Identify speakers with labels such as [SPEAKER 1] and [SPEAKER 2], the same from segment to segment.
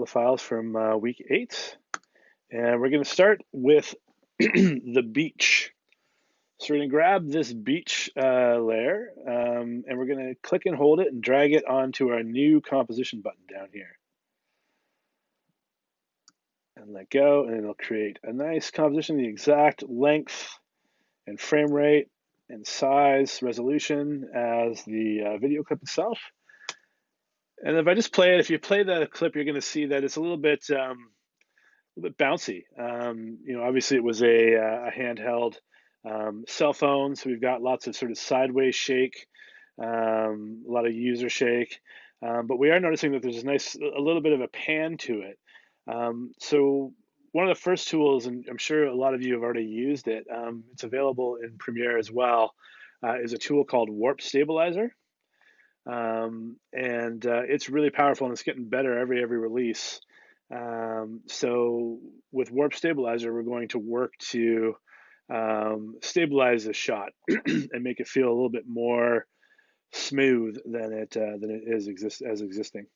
[SPEAKER 1] the files from week 8. And we're going to start with the beach. So we're going to grab this beach layer, and we're going to click and hold it and drag it onto our new composition button down here. And let go, and it'll create a nice composition, the exact length and frame rate and size resolution as the video clip itself. And if I just play it, if you play the clip, you're going to see that it's a little bit bouncy. Obviously it was a handheld cell phone, so we've got lots of sort of sideways shake, a lot of user shake, but we are noticing that there's a little bit of a pan to it. So one of the first tools, and I'm sure a lot of you have already used it, it's available in Premiere as well, is a tool called Warp Stabilizer. It's really powerful, and it's getting better every release. So with Warp Stabilizer, we're going to work to stabilize the shot and make it feel a little bit more smooth than it is existing.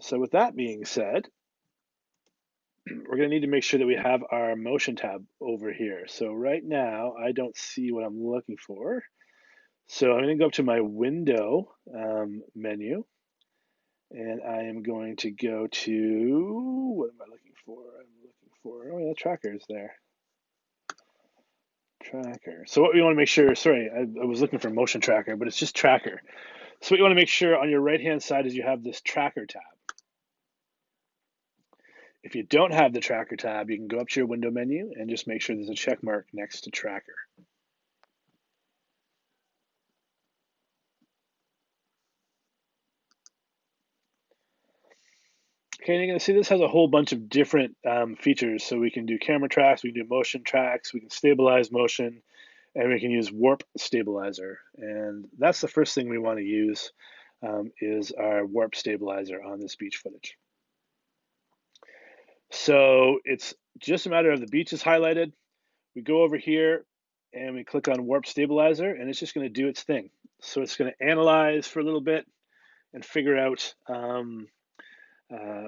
[SPEAKER 1] So with that being said, we're going to need to make sure that we have our motion tab over here. So right now, I don't see what I'm looking for. So I'm going to go up to my window menu, and I am going to go to, what am I looking for? I'm looking for, oh yeah, tracker is there. Tracker. So what we want to make sure, sorry, I was looking for motion tracker, but it's just tracker. So what you want to make sure on your right-hand side is you have this tracker tab. If you don't have the tracker tab, you can go up to your window menu and just make sure there's a check mark next to tracker. Okay, you're going to see this has a whole bunch of different features. So we can do camera tracks, we can do motion tracks, we can stabilize motion, and we can use Warp Stabilizer. And that's the first thing we want to use is our Warp Stabilizer on this beach footage. So it's just a matter of the beach is highlighted. We go over here and we click on Warp Stabilizer, and it's just going to do its thing. So it's going to analyze for a little bit and figure out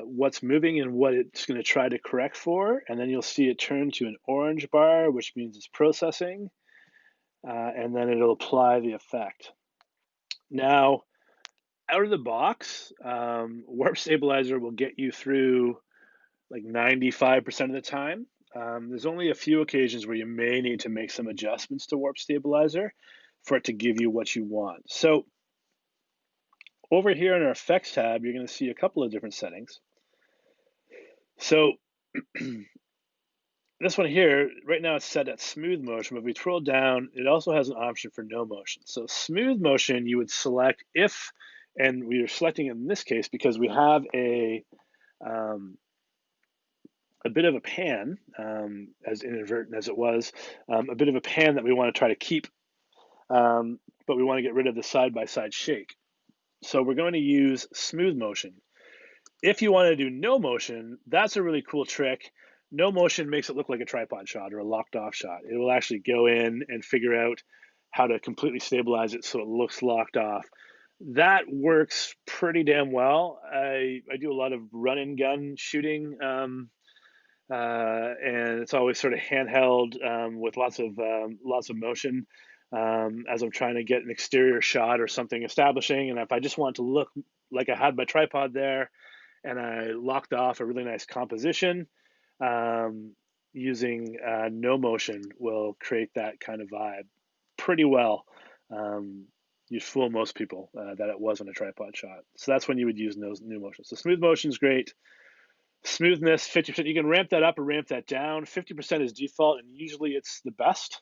[SPEAKER 1] what's moving and what it's going to try to correct for. And then you'll see it turn to an orange bar, which means it's processing. And then it'll apply the effect. Now, out of the box, Warp Stabilizer will get you through like 95% of the time. There's only a few occasions where you may need to make some adjustments to Warp Stabilizer for it to give you what you want. So over here in our effects tab, you're going to see a couple of different settings. So this one here, right now it's set at smooth motion, but if we scroll down, it also has an option for no motion. So smooth motion, you would select if, and we are selecting in this case because we have a bit of a pan, as inadvertent as it was, a bit of a pan that we want to try to keep, but we want to get rid of the side-by-side shake. So we're going to use smooth motion. If you want to do no motion, that's a really cool trick. No motion makes it look like a tripod shot or a locked off shot. It will actually go in and figure out how to completely stabilize it so it looks locked off. That works pretty damn well. I do a lot of run and gun shooting, and it's always sort of handheld with lots of motion as I'm trying to get an exterior shot or something establishing. And if I just want to look like I had my tripod there and I locked off a really nice composition, using no motion will create that kind of vibe pretty well. You'd fool most people that it wasn't a tripod shot. So that's when you would use no motion. So smooth motion is great. Smoothness, 50%. You can ramp that up or ramp that down. 50% is default, and usually it's the best.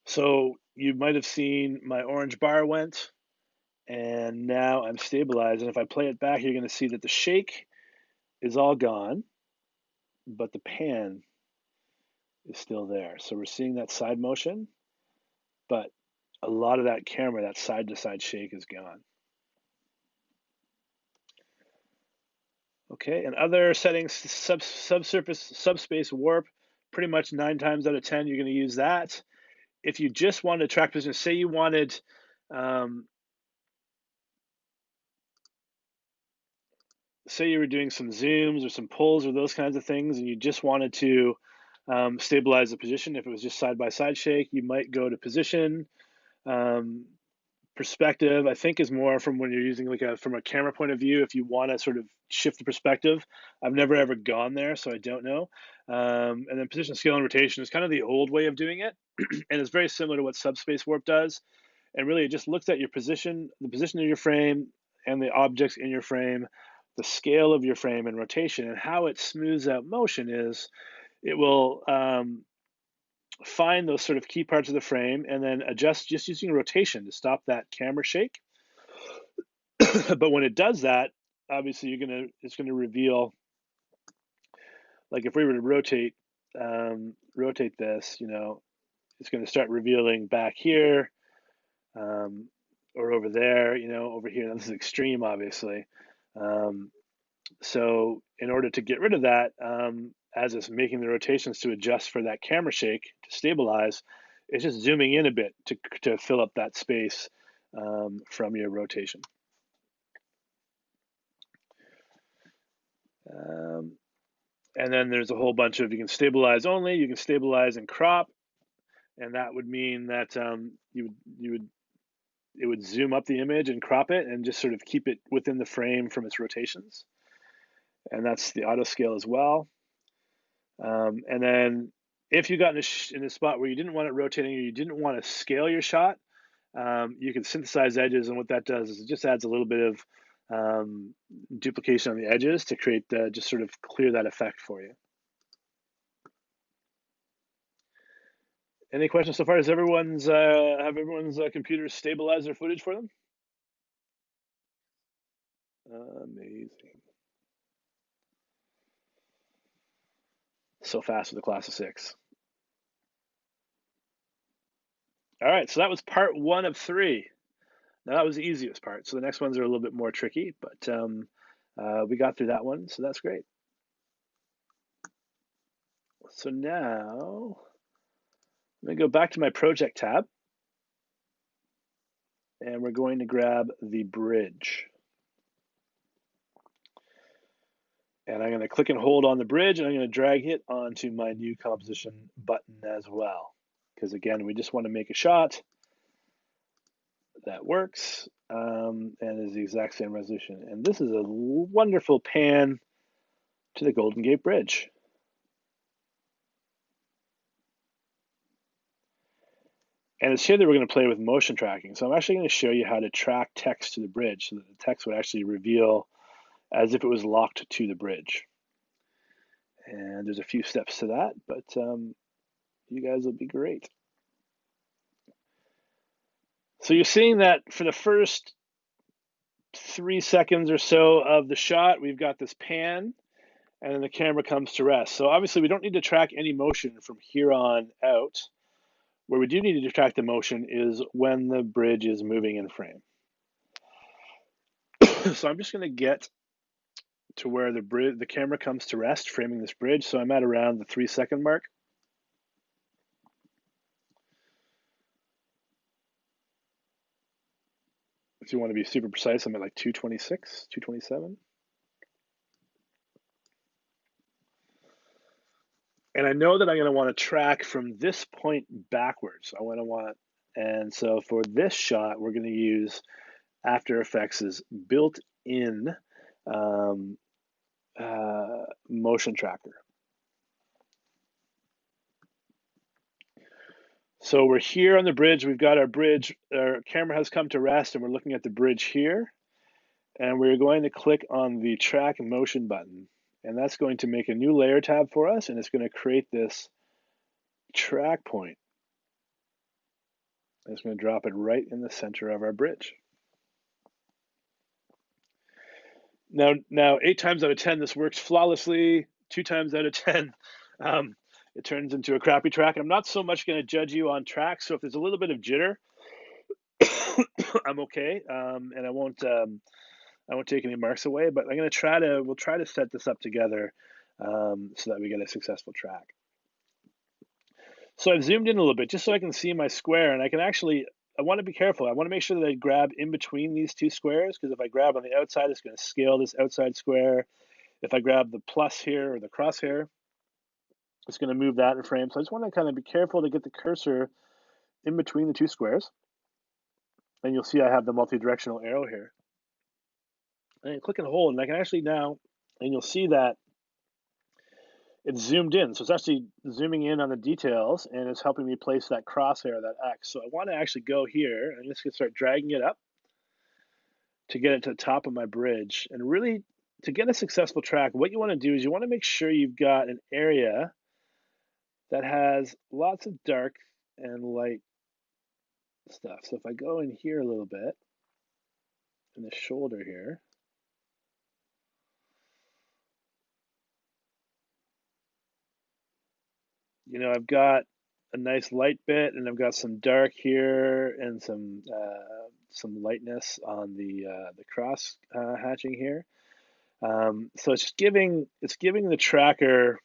[SPEAKER 1] So you might have seen my orange bar went, and now I'm stabilized. And if I play it back, you're going to see that the shake is all gone, but the pan is still there. So we're seeing that side motion, but a lot of that camera, that side-to-side shake is gone. Okay, and other settings, subsurface, subspace warp, pretty much 9 times out of 10, you're going to use that. If you just wanted to track position, say you wanted say you were doing some zooms or some pulls or those kinds of things, and you just wanted to stabilize the position. If it was just side-by-side shake, you might go to position. Perspective, I think, is more from when you're using from a camera point of view. If you want to sort of shift the perspective, I've never ever gone there, so I don't know. And then position, scale, and rotation is kind of the old way of doing it, and it's very similar to what subspace warp does. And really, it just looks at your position, the position of your frame, and the objects in your frame, the scale of your frame, and rotation, and how it smooths out motion is it will find those sort of key parts of the frame and then adjust just using rotation to stop that camera shake. But when it does that, obviously it's gonna reveal, like if we were to rotate this, it's gonna start revealing back here, or over there, over here. Now, this is extreme, obviously. So in order to get rid of that, as it's making the rotations to adjust for that camera shake to stabilize, it's just zooming in a bit to fill up that space from your rotation. And then there's a whole bunch of, you can stabilize only, you can stabilize and crop, and that would mean that it would zoom up the image and crop it and just sort of keep it within the frame from its rotations. And that's the auto scale as well. And then if you got in a spot where you didn't want it rotating or you didn't want to scale your shot, you can synthesize edges, and what that does is it just adds a little bit of duplication on the edges to create just sort of clear that effect for you. Any questions so far? Does have everyone's computers stabilize their footage for them? Amazing. So fast with the class of 6. All right, so that was part 1 of 3. Now that was the easiest part. So the next ones are a little bit more tricky, but we got through that one, so that's great. So now I'm going to go back to my project tab, and we're going to grab the bridge. And I'm going to click and hold on the bridge, and I'm going to drag it onto my new composition button as well. Because again, we just want to make a shot that works and is the exact same resolution. And this is a wonderful pan to the Golden Gate Bridge. And it's here that we're going to play with motion tracking. So I'm actually going to show you how to track text to the bridge so that the text would actually reveal as if it was locked to the bridge. And there's a few steps to that, but you guys will be great. So you're seeing that for the first 3 seconds or so of the shot, we've got this pan, and then the camera comes to rest. So obviously we don't need to track any motion from here on out. Where we do need to track the motion is when the bridge is moving in frame. So I'm just going to get to where the camera comes to rest, framing this bridge. So I'm at around the 3-second mark. If you want to be super precise, I'm at like 226, 227. And I know that I'm going to want to track from this point backwards. And so for this shot, we're going to use After Effects' built-in motion tracker. So we're here on the bridge. We've got our bridge. Our camera has come to rest, and we're looking at the bridge here. And we're going to click on the Track Motion button. And that's going to make a new layer tab for us, and it's going to create this track point. And it's going to drop it right in the center of our bridge. Now 8 times out of 10, this works flawlessly. 2 times out of 10, it turns into a crappy track. I'm not so much going to judge you on tracks, so if there's a little bit of jitter, I'm okay, and I won't take any marks away. But we'll try to set this up together so that we get a successful track. So I've zoomed in a little bit just so I can see my square, and I can actually I want to be careful. I want to make sure that I grab in between these two squares, because if I grab on the outside, it's going to scale this outside square. If I grab the plus here or the crosshair, it's going to move that in frame. So I just want to kind of be careful to get the cursor in between the two squares. And you'll see I have the multi-directional arrow here. And I click and hold, and I can actually now, and you'll see that it's zoomed in. So it's actually zooming in on the details, and it's helping me place that crosshair, that X. So I want to actually go here, and I'm just going to start dragging it up to get it to the top of my bridge. And really, to get a successful track, what you want to do is you want to make sure you've got an area that has lots of dark and light stuff. So if I go in here a little bit, in the shoulder here, I've got a nice light bit, and I've got some dark here, and some lightness on the cross hatching here. So it's giving the tracker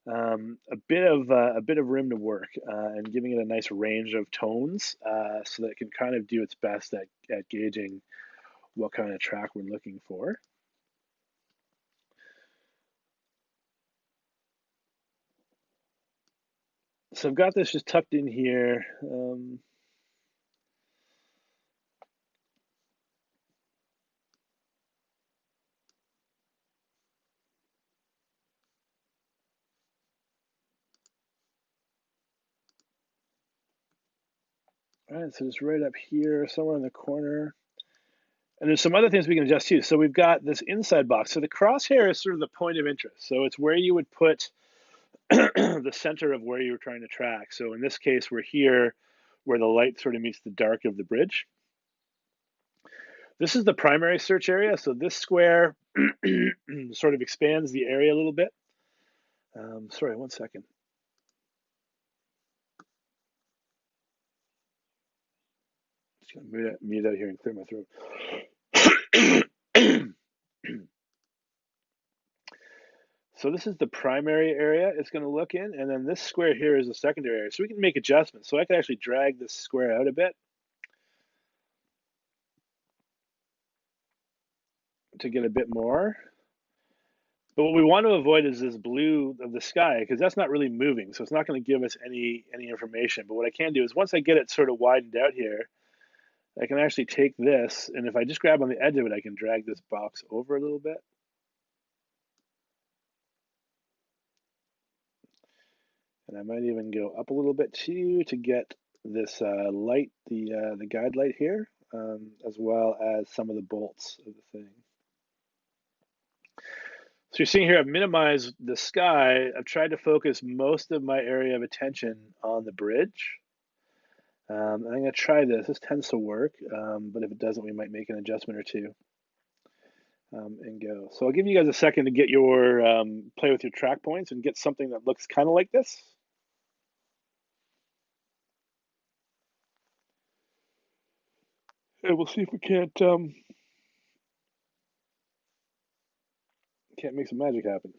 [SPEAKER 1] a bit of room to work, and giving it a nice range of tones, so that it can kind of do its best at gauging what kind of track we're looking for. So I've got this just tucked in here. All right, so just right up here, somewhere in the corner. And there's some other things we can adjust too. So we've got this inside box. So the crosshair is sort of the point of interest. So it's where you would put the center of where you're trying to track. So in this case, we're here where the light sort of meets the dark of the bridge. This is the primary search area. So this square sort of expands the area a little bit. Sorry, one second. Just gonna mute out here and clear my throat. So this is the primary area it's going to look in, and then this square here is the secondary area. So we can make adjustments. So I can actually drag this square out a bit to get a bit more. But what we want to avoid is this blue of the sky, because that's not really moving. So it's not going to give us any information. But what I can do is once I get it sort of widened out here, I can actually take this, and if I just grab on the edge of it, I can drag this box over a little bit. And I might even go up a little bit too to get this light, the guide light here, as well as some of the bolts of the thing. So you're seeing here, I've minimized the sky. I've tried to focus most of my area of attention on the bridge. And I'm going to try this. This tends to work, but if it doesn't, we might make an adjustment or two and go. So I'll give you guys a second to get your play with your track points and get something that looks kind of like this. And we'll see if we can't make some magic happen.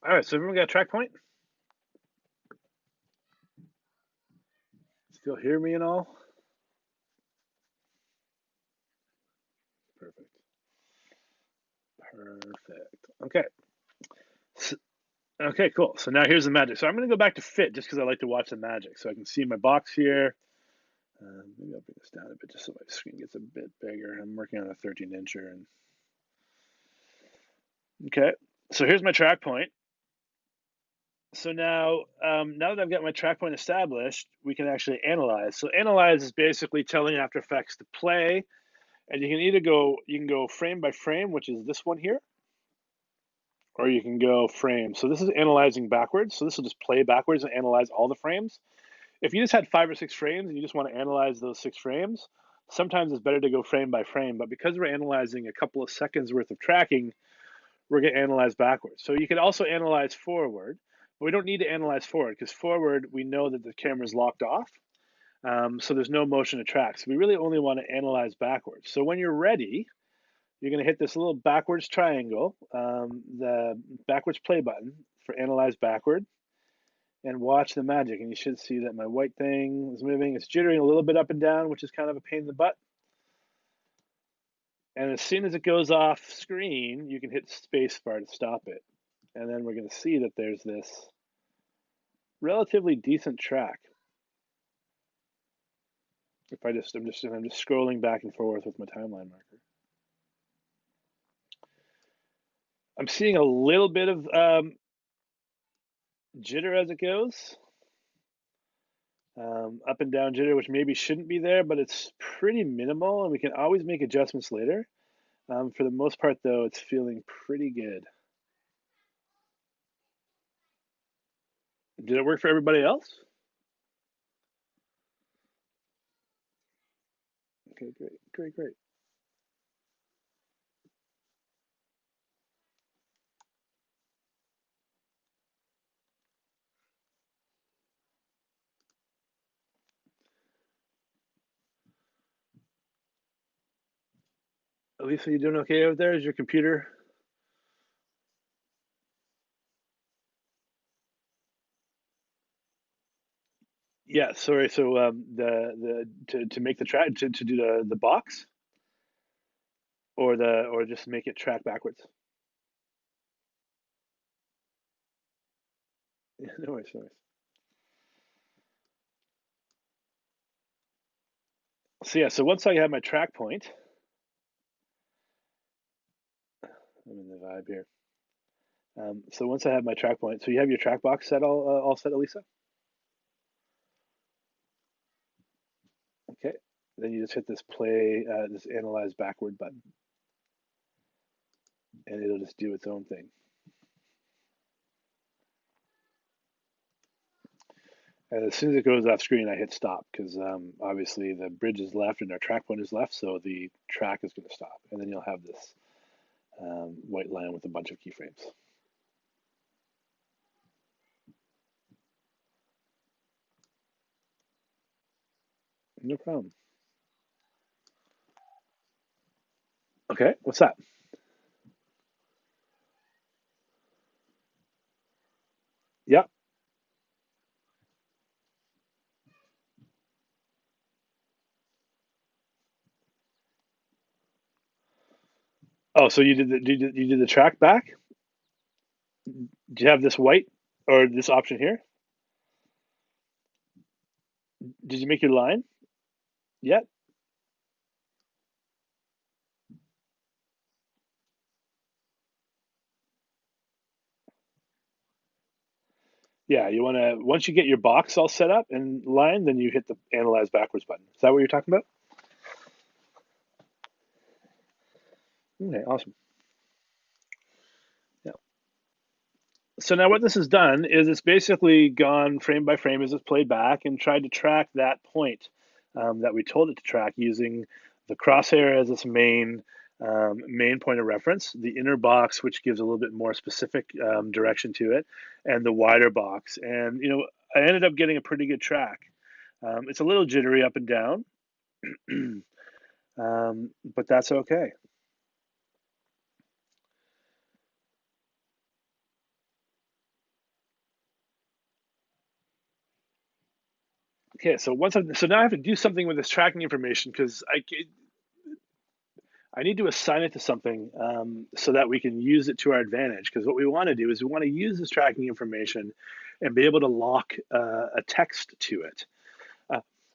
[SPEAKER 1] All right, so everyone got a track point? Still hear me and all? Perfect. Perfect. Okay. So, okay, cool. So now here's the magic. So I'm going to go back to fit just because I like to watch the magic. So I can see my box here. Maybe I'll bring this down a bit just so my screen gets a bit bigger. I'm working on a 13-incher. And okay, so here's my track point. So now, now that I've got my track point established, we can actually analyze. So analyze is basically telling After Effects to play, and you can either go frame by frame, which is this one here, or you can go frame. So this is analyzing backwards. So this will just play backwards and analyze all the frames. If you just had 5 or 6 frames and you just want to analyze those 6 frames, sometimes it's better to go frame by frame. But because we're analyzing a couple of seconds worth of tracking, we're going to analyze backwards. So you can also analyze forward, but we don't need to analyze forward because forward, we know that the camera's locked off. So there's no motion to track. So we really only want to analyze backwards. So when you're ready, you're going to hit this little backwards triangle, the backwards play button for analyze backward, and watch the magic. And you should see that my white thing is moving. It's jittering a little bit up and down, which is kind of a pain in the butt. And as soon as it goes off screen, you can hit spacebar to stop it. And then we're going to see that there's this relatively decent track. If I'm just scrolling back and forth with my timeline marker. I'm seeing a little bit of jitter as it goes. Up and down jitter, which maybe shouldn't be there, but it's pretty minimal, and we can always make adjustments later. For the most part, though, it's feeling pretty good. Did it work for everybody else? Okay, great. Elisa, you doing okay over there? Is your computer? Yeah, sorry. So to make the track to do the box or just make it track backwards. Yeah, no worries. So yeah, so once I have my track point, I'm in the vibe here. So once I have my track point, so you have your track box set all set, Elisa? Okay. Then you just hit this play, this analyze backward button, and it'll just do its own thing. And as soon as it goes off screen, I hit stop because obviously the bridge is left and our track point is left, so the track is going to stop. And then you'll have this white line with a bunch of keyframes. No problem. Okay, what's that? Yeah. Oh, so you did the track back? Do you have this white or this option here? Did you make your line yet? Yeah, you want to, once you get your box all set up and line, then you hit the analyze backwards button. Is that what you're talking about? Okay, awesome. Yeah. So now what this has done is it's basically gone frame by frame as it's played back and tried to track that point that we told it to track using the crosshair as its main point of reference, the inner box, which gives a little bit more specific direction to it, and the wider box. And I ended up getting a pretty good track. It's a little jittery up and down, but that's okay. Okay, so so now I have to do something with this tracking information because I need to assign it to something so that we can use it to our advantage. Because what we want to do is we want to use this tracking information and be able to lock a text to it.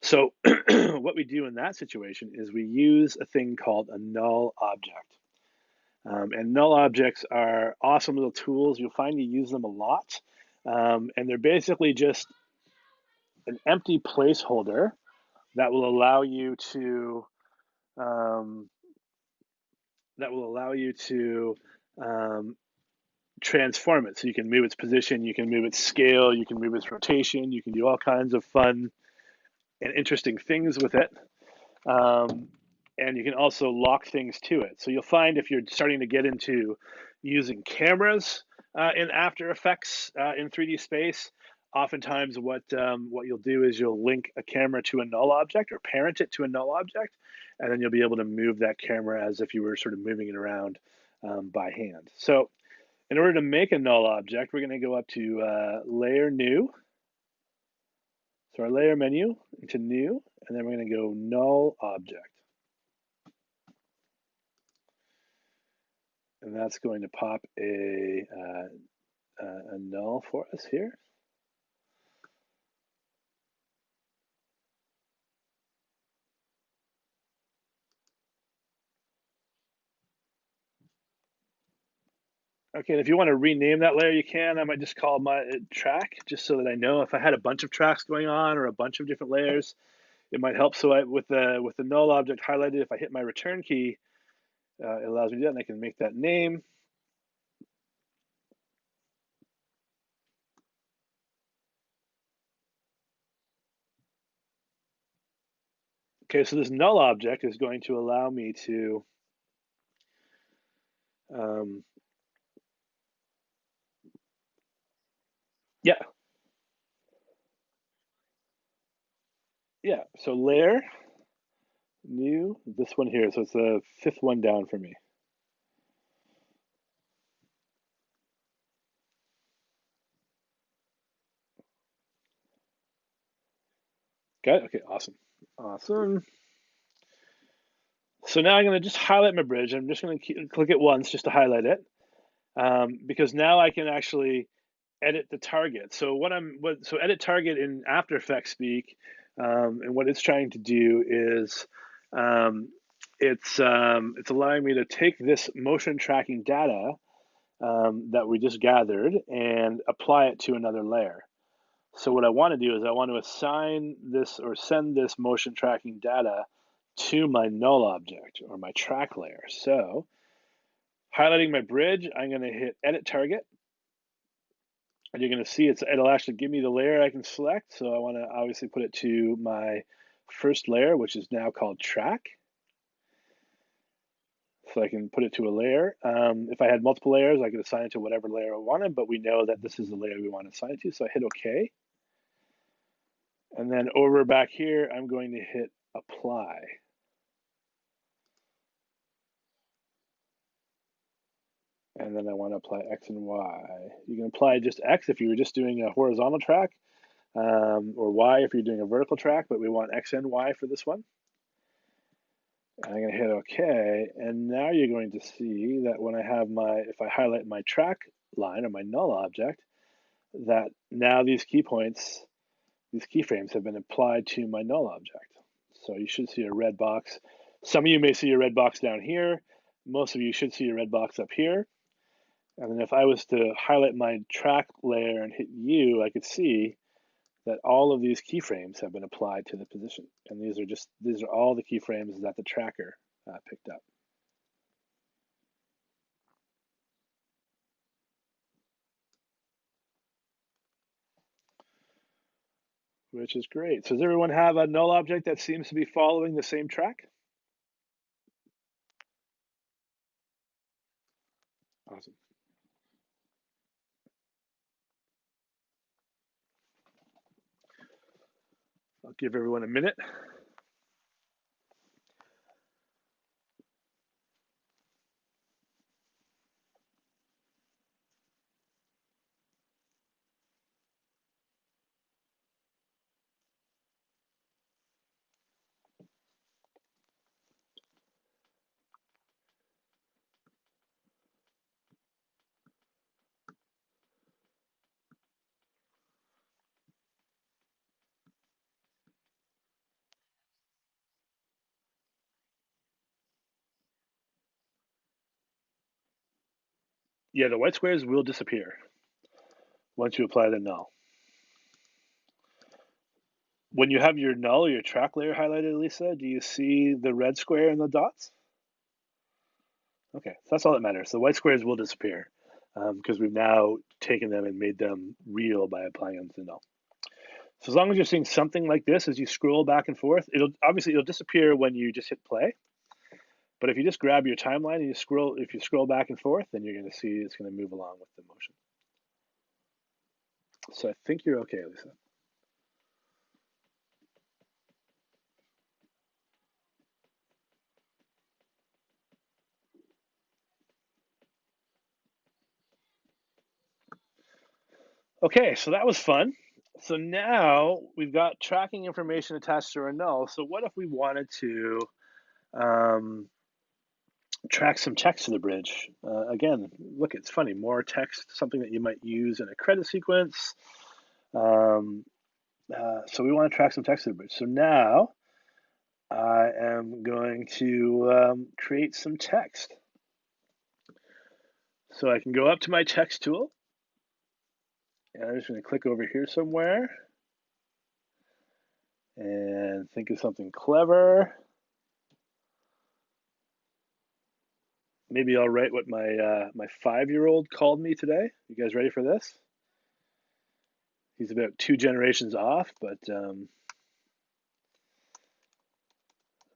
[SPEAKER 1] So what we do in that situation is we use a thing called a null object. And null objects are awesome little tools. You'll find you use them a lot. And they're basically just an empty placeholder that will allow you to um, um, transform it. So you can move its position, you can move its scale, you can move its rotation, you can do all kinds of fun and interesting things with it. Um, and you can also lock things to it. So you'll find if you're starting to get into using cameras in After Effects in 3D space, oftentimes what you'll do is you'll link a camera to a null object or parent it to a null object, and then you'll be able to move that camera as if you were sort of moving it around by hand. So in order to make a null object, we're going to go up to Layer New. So our layer menu into New, and then we're going to go Null Object. And that's going to pop a null for us here. Okay, and if you want to rename that layer, you can. I might just call my track, just so that I know if I had a bunch of tracks going on or a bunch of different layers, it might help. So with the null object highlighted, if I hit my return key, it allows me to do that, and I can make that name. Okay, so this null object is going to allow me to yeah, yeah. So layer, new, this one here. So it's the fifth one down for me. Got it? Okay, awesome. Awesome. So now I'm going to just highlight my bridge. I'm just going to click it once just to highlight it because now I can actually edit the target. So so edit target in After Effects speak, and what it's trying to do is it's allowing me to take this motion tracking data that we just gathered and apply it to another layer. So what I want to do is I want to assign this or send this motion tracking data to my null object or my track layer. So highlighting my bridge, I'm going to hit edit target. And you're going to see it'll actually give me the layer I can select. So I want to obviously put it to my first layer, which is now called track. So I can put it to a layer. If I had multiple layers, I could assign it to whatever layer I wanted, but we know that this is the layer we want to assign it to. So I hit OK. And then over back here, I'm going to hit apply. And then I want to apply X and Y. You can apply just X if you were just doing a horizontal track, or Y if you're doing a vertical track, but we want X and Y for this one. And I'm going to hit OK, and now you're going to see that when if I highlight my track line or my null object, that now these key points, these keyframes have been applied to my null object. So you should see a red box. Some of you may see a red box down here. Most of you should see a red box up here. And then if I was to highlight my track layer and hit U, I could see that all of these keyframes have been applied to the position. And these are all the keyframes that the tracker picked up. Which is great. So does everyone have a null object that seems to be following the same track? Awesome. I'll give everyone a minute. Yeah, the white squares will disappear once you apply the null. When you have your null or your track layer highlighted, Lisa, do you see the red square and the dots? Okay, so that's all that matters. The white squares will disappear because we've now taken them and made them real by applying them to the null. So as long as you're seeing something like this as you scroll back and forth, it'll disappear when you just hit play. But if you just grab your timeline and if you scroll back and forth, then you're going to see it's going to move along with the motion. So I think you're okay, Lisa. Okay, so that was fun. So now we've got tracking information attached to our null. So what if we wanted to track some text to the bridge? Again, look, it's funny, more text, something that you might use in a credit sequence. So we want to track some text to the bridge. So now I am going to create some text. So I can go up to my text tool, and I'm just going to click over here somewhere and think of something clever. Maybe I'll write what my 5-year-old called me today. You guys ready for this? He's about 2 generations off, but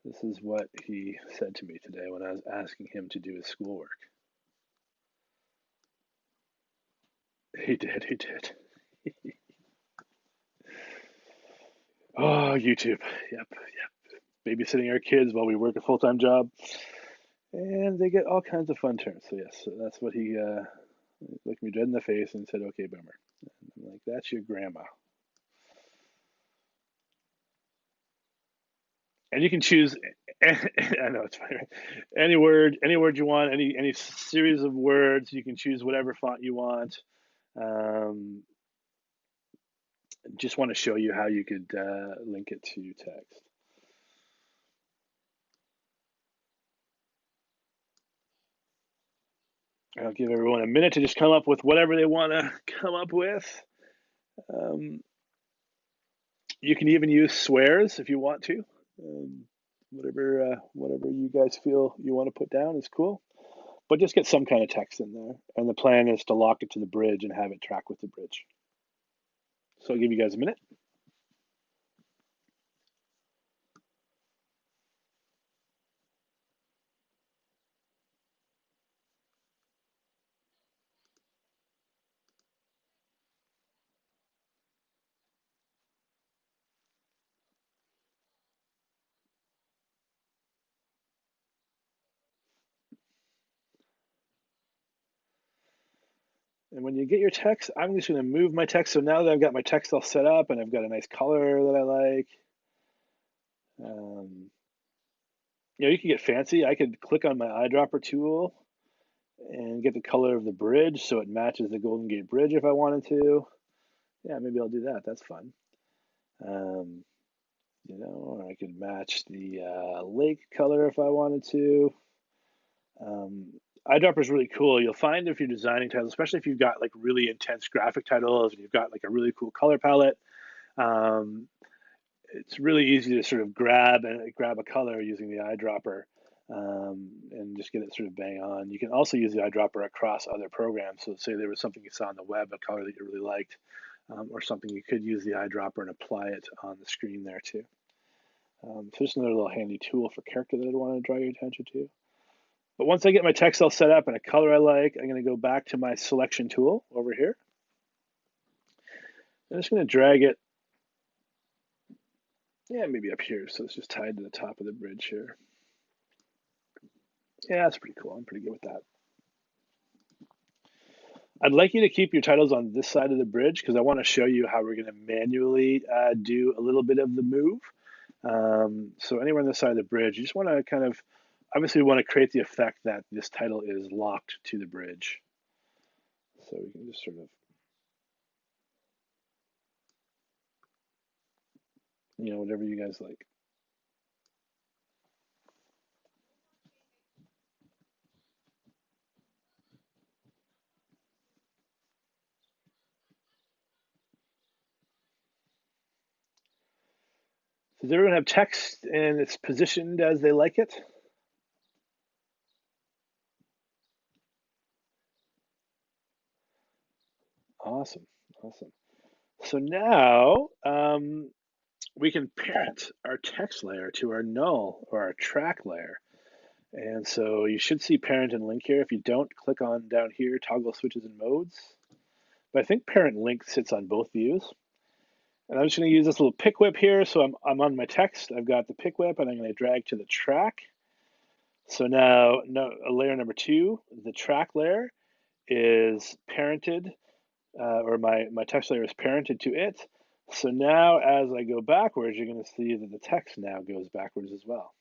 [SPEAKER 1] this is what he said to me today when I was asking him to do his schoolwork. He did. Oh, YouTube. Yep. Babysitting our kids while we work a full-time job. And they get all kinds of fun terms. So yes, so that's what he looked me dead in the face and said, "Okay, boomer." And I'm like, "That's your grandma." And you can choose. I know it's funny. Right? Any word you want, any series of words. You can choose whatever font you want. Just want to show you how you could link it to text. I'll give everyone a minute to just come up with whatever they want to come up with. You can even use swears if you want to. Whatever you guys feel you want to put down is cool. But just get some kind of text in there. And the plan is to lock it to the bridge and have it track with the bridge. So I'll give you guys a minute. And when you get your text, I'm just going to move my text. So now that I've got my text all set up and I've got a nice color that I like, you can get fancy. I could click on my eyedropper tool and get the color of the bridge so it matches the Golden Gate Bridge if I wanted to. Yeah, maybe I'll do that. That's fun. Or I could match the lake color if I wanted to. Eyedropper is really cool. You'll find if you're designing titles, especially if you've got like really intense graphic titles and you've got like a really cool color palette, it's really easy to sort of grab a color using the eyedropper and just get it sort of bang on. You can also use the eyedropper across other programs. So say there was something you saw on the web, a color that you really liked, or something, you could use the eyedropper and apply it on the screen there too. So just another little handy tool for character that I want to draw your attention to. But once I get my text all set up and a color I like, I'm going to go back to my selection tool over here. I'm just going to drag it, maybe up here, so it's just tied to the top of the bridge here. Yeah, that's pretty cool. I'm pretty good with that. I'd like you to keep your titles on this side of the bridge because I want to show you how we're going to manually do a little bit of the move. So anywhere on this side of the bridge, you just want to kind of, obviously we want to create the effect that this title is locked to the bridge. So we can just sort of, whatever you guys like. Does everyone have text and it's positioned as they like it? Awesome, awesome. So now we can parent our text layer to our null or our track layer. And so you should see parent and link here. If you don't, click on down here, toggle switches and modes. But I think parent and link sits on both views. And I'm just going to use this little pick whip here. So I'm on my text. I've got the pick whip, and I'm going to drag to the track. So now layer number 2, the track layer, is parented, or my text layer is parented to it. So now as I go backwards, you're going to see that the text now goes backwards as well.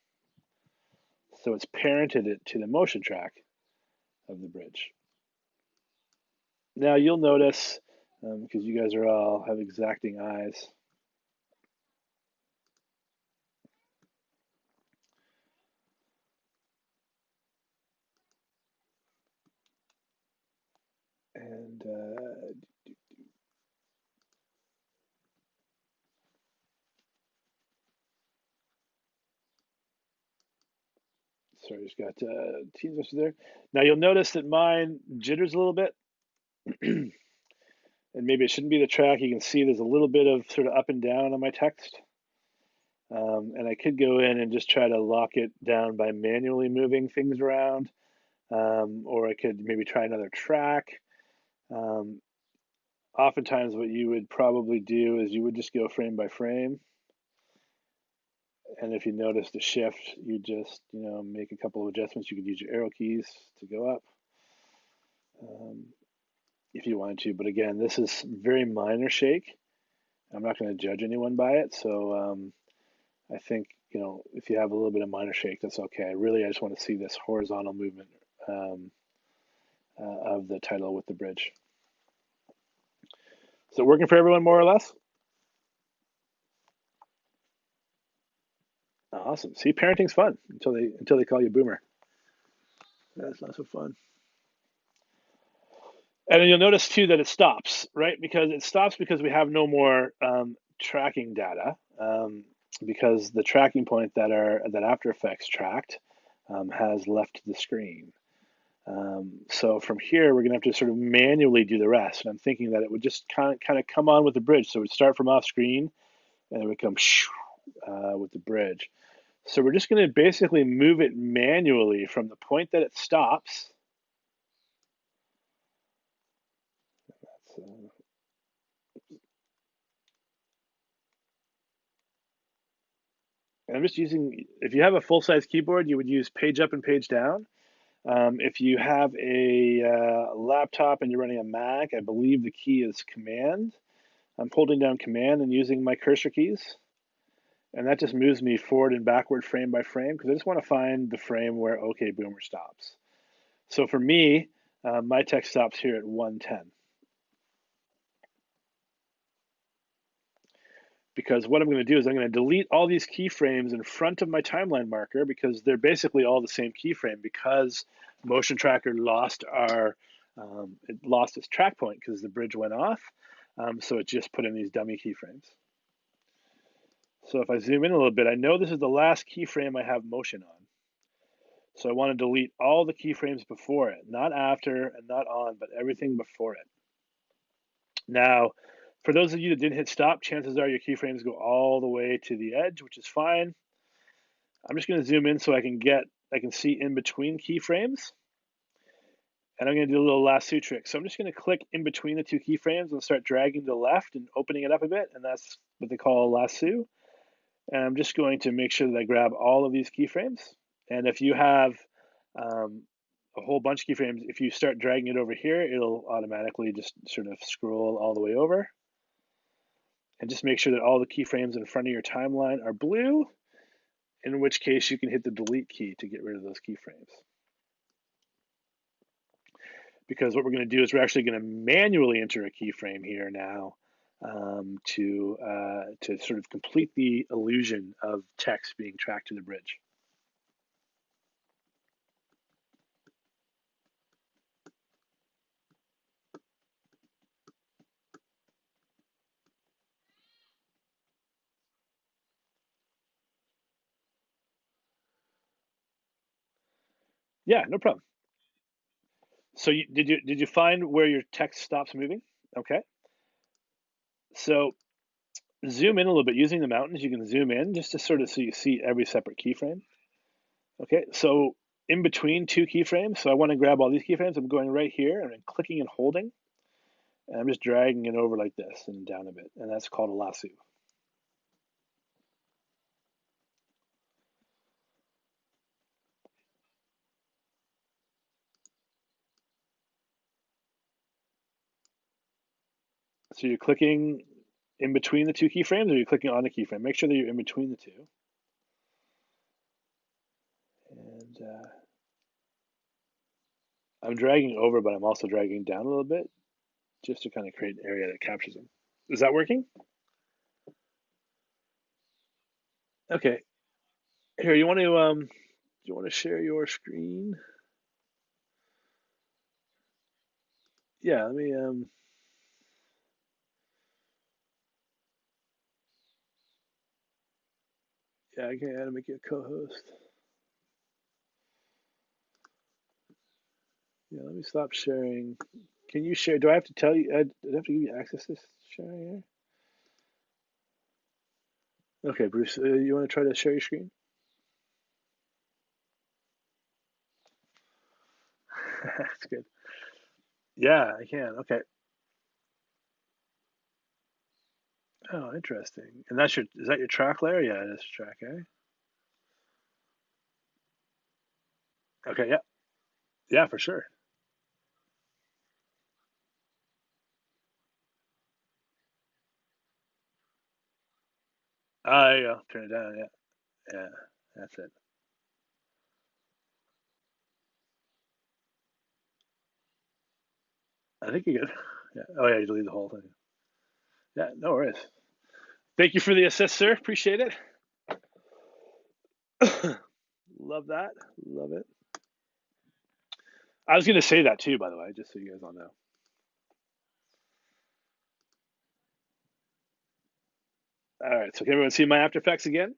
[SPEAKER 1] So it's parented it to the motion track of the bridge. Now you'll notice, because you guys are all have exacting eyes, and sorry, just got Teams message there. Now you'll notice that mine jitters a little bit, and maybe it shouldn't be the track. You can see there's a little bit of sort of up and down on my text. And I could go in and just try to lock it down by manually moving things around, or I could maybe try another track. Oftentimes what you would probably do is you would just go frame by frame. And if you notice the shift, you just, make a couple of adjustments. You could use your arrow keys to go up if you wanted to. But again, this is very minor shake. I'm not going to judge anyone by it. So I think, if you have a little bit of minor shake, that's okay. I just want to see this horizontal movement of the title with the bridge. Is it working for everyone more or less? Awesome. See, parenting's fun until they call you boomer. That's not so fun. And then you'll notice too that it stops, right? Because it stops because we have no more tracking data, because the tracking point that After Effects tracked has left the screen. So from here, we're going to have to sort of manually do the rest. And I'm thinking that it would just kind of come on with the bridge. So it would start from off screen, and it would come with the bridge. So we're just going to basically move it manually from the point that it stops. And I'm just using, if you have a full-size keyboard, you would use page up and page down. If you have a laptop and you're running a Mac, I believe the key is Command. I'm holding down Command and using my cursor keys. And that just moves me forward and backward frame by frame because I just want to find the frame where OK Boomer stops. So for me, my text stops here at 110. Because what I'm going to do is I'm going to delete all these keyframes in front of my timeline marker because they're basically all the same keyframe because Motion Tracker lost it lost its track point because the bridge went off. So it just put in these dummy keyframes. So if I zoom in a little bit, I know this is the last keyframe I have motion on. So I want to delete all the keyframes before it, not after and not on, but everything before it. Now, for those of you that didn't hit stop, chances are your keyframes go all the way to the edge, which is fine. I'm just going to zoom in so I can see in between keyframes. And I'm going to do a little lasso trick. So I'm just going to click in between the two keyframes and start dragging to the left and opening it up a bit. And that's what they call a lasso. And I'm just going to make sure that I grab all of these keyframes. And if you have a whole bunch of keyframes, if you start dragging it over here, it'll automatically just sort of scroll all the way over. And just make sure that all the keyframes in front of your timeline are blue, in which case you can hit the delete key to get rid of those keyframes. Because what we're going to do is we're actually going to manually enter a keyframe here now to sort of complete the illusion of text being tracked to the bridge. Yeah, no problem. So did you find where your text stops moving? Okay. So zoom in a little bit using the mountains. You can zoom in just to sort of so you see every separate keyframe. Okay. So in between two keyframes, so I want to grab all these keyframes. I'm going right here and I'm clicking and holding, and I'm just dragging it over like this and down a bit, and that's called a lasso. So you're clicking in between the two keyframes, or you're clicking on the keyframe. Make sure that you're in between the two. And I'm dragging over, but I'm also dragging down a little bit just to kind of create an area that captures them. Is that working? Okay. Here, you want to share your screen? Yeah, let me yeah, I can add make you a co-host. Yeah, let me stop sharing. Can you share? Do I have to tell you? Do I have to give you access to this sharing here? Okay, Bruce, you want to try to share your screen? That's good. Yeah, I can. Okay. Oh, interesting. And that's your is that your track layer? Yeah, it is track, eh? Okay, yeah. Yeah, for sure. There you go. Turn it down, yeah. Yeah. That's it. I think you're good. Yeah. Oh yeah, you delete the whole thing. Yeah, no worries. Thank you for the assist, sir. Appreciate it. Love that. Love it. I was gonna say that too, by the way, just so you guys all know. All right, so can everyone see my After Effects again?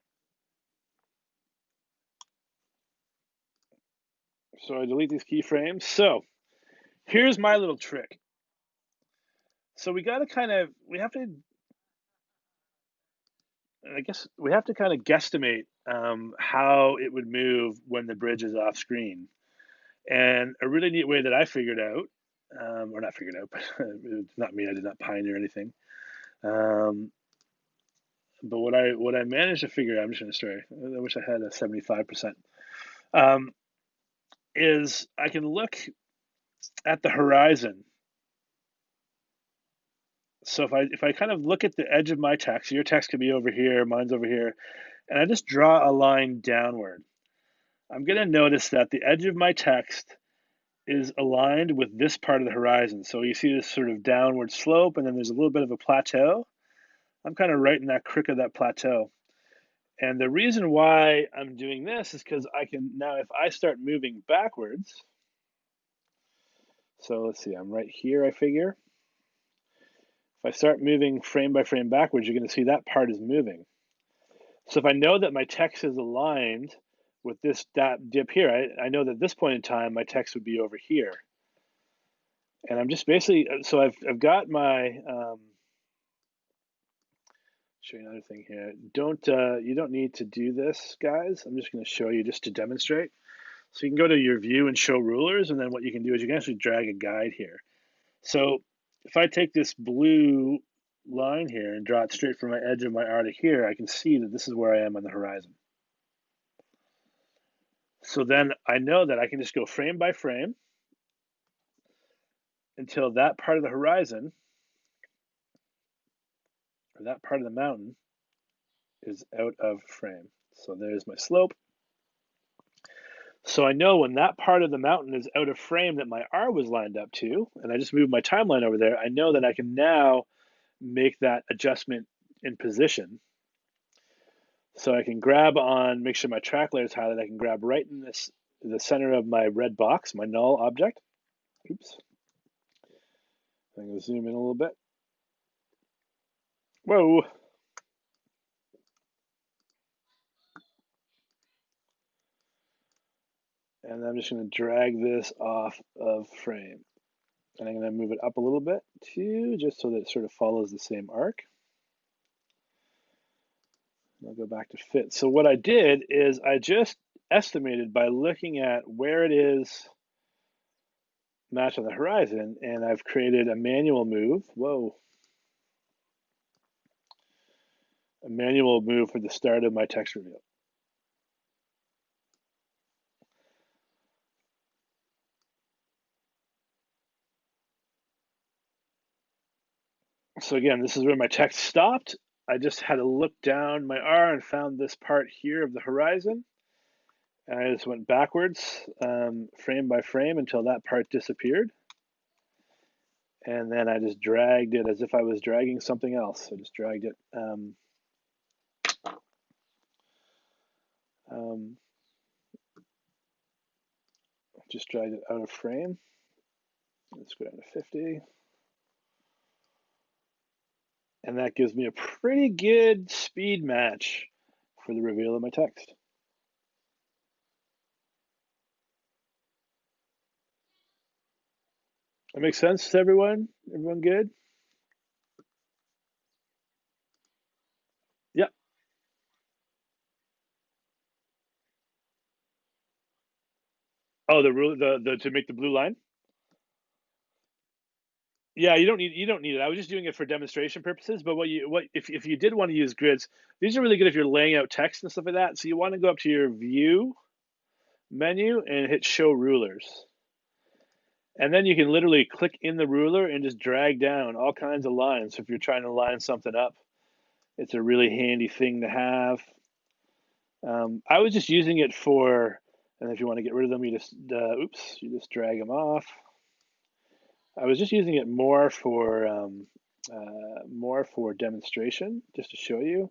[SPEAKER 1] So I delete these keyframes. So here's my little trick. So we got to kind of, we have to, I guess, we have to kind of guesstimate how it would move when the bridge is off screen. And a really neat way that I figured out, or not figured out, but it's not me, I did not pioneer anything. Um, but what I managed to figure out, I'm just going to start. I wish I had a 75%. Um, is I can look at the horizon. So if I kind of look at the edge of my text, your text could be over here, mine's over here, and I just draw a line downward, I'm going to notice that the edge of my text is aligned with this part of the horizon. So you see this sort of downward slope, and then there's a little bit of a plateau. I'm kind of right in that crick of that plateau. And the reason why I'm doing this is because I can now, if I start moving backwards, so let's see, I'm right here, I figure. If I start moving frame by frame backwards, you're going to see that part is moving. So if I know that my text is aligned with this dip here, I know that at this point in time, my text would be over here. And I'm just basically, so I've got my, show you another thing here. You don't need to do this, guys. I'm just going to show you just to demonstrate. So you can go to your view and show rulers, and then what you can do is you can actually drag a guide here. So if I take this blue line here and draw it straight from my edge of my arc here, I can see that this is where I am on the horizon. So then I know that I can just go frame by frame until that part of the horizon, or that part of the mountain, is out of frame. So there's my slope. So I know when that part of the mountain is out of frame that my R was lined up to, and I just moved my timeline over there, I know that I can now make that adjustment in position. So I can grab on, make sure my track layer is highlighted. I can grab right in the center of my red box, my null object. Oops. I'm going to zoom in a little bit. Whoa. And I'm just going to drag this off of frame. And I'm going to move it up a little bit too, just so that it sort of follows the same arc. I'll go back to fit. So what I did is I just estimated by looking at where it is matched on the horizon, and I've created a manual move. Whoa. A manual move for the start of my text reveal. So again, this is where my text stopped. I just had to look down my R and found this part here of the horizon. And I just went backwards, frame by frame, until that part disappeared. And then I just dragged it as if I was dragging something else. I just dragged it. Just dragged it out of frame. Let's go down to 50. And that gives me a pretty good speed match for the reveal of my text. That makes sense to everyone? Everyone good? Yeah. Oh, the rule, the to make the blue line. Yeah, you don't need it. I was just doing it for demonstration purposes. But what if you did want to use grids, these are really good if you're laying out text and stuff like that. So you want to go up to your view menu and hit show rulers. And then you can literally click in the ruler and just drag down all kinds of lines. So if you're trying to line something up, it's a really handy thing to have. I was just using it for, and if you want to get rid of them, you just drag them off. I was just using it more for demonstration, just to show you.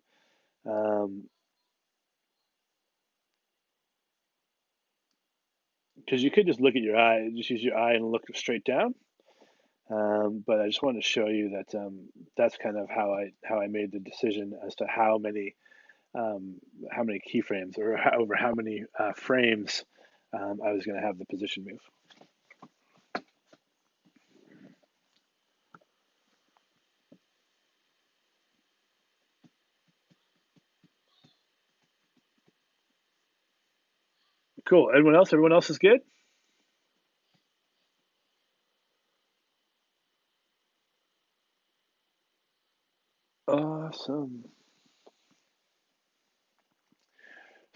[SPEAKER 1] Because you could just look at your eye, just use your eye and look straight down. But I just wanted to show you that that's kind of how I made the decision as to how many keyframes or over how many frames I was going to have the position move. Cool. Everyone else? Everyone else is good? Awesome.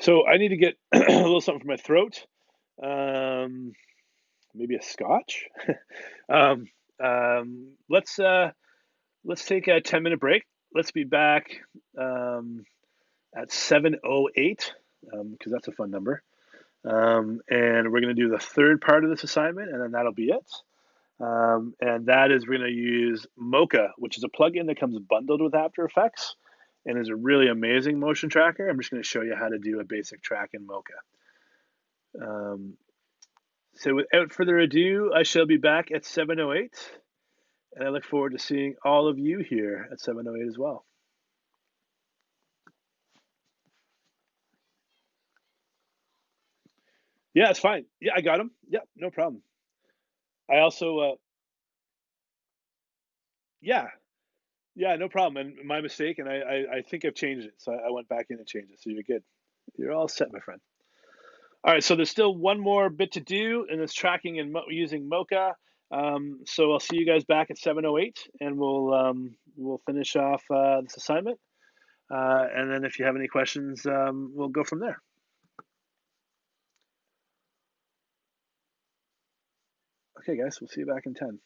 [SPEAKER 1] So I need to get a little something for my throat. Maybe a scotch. um, let's take a 10-minute break. Let's be back at 7:08 because that's a fun number. And we're going to do the third part of this assignment, and then that'll be it. And that is we're going to use Mocha, which is a plugin that comes bundled with After Effects and is a really amazing motion tracker. I'm just going to show you how to do a basic track in Mocha. So without further ado, I shall be back at 7:08, and I look forward to seeing all of you here at 7:08 as well. Yeah, it's fine. Yeah, I got them. Yeah, no problem. I also, yeah, yeah, no problem. And my mistake, and I think I've changed it, so I went back in and changed it. So you're good. You're all set, my friend. All right, so there's still one more bit to do, and it's tracking and using Mocha. So I'll see you guys back at 7:08, and we'll finish off this assignment. And then if you have any questions, we'll go from there. Okay, guys, we'll see you back in 10.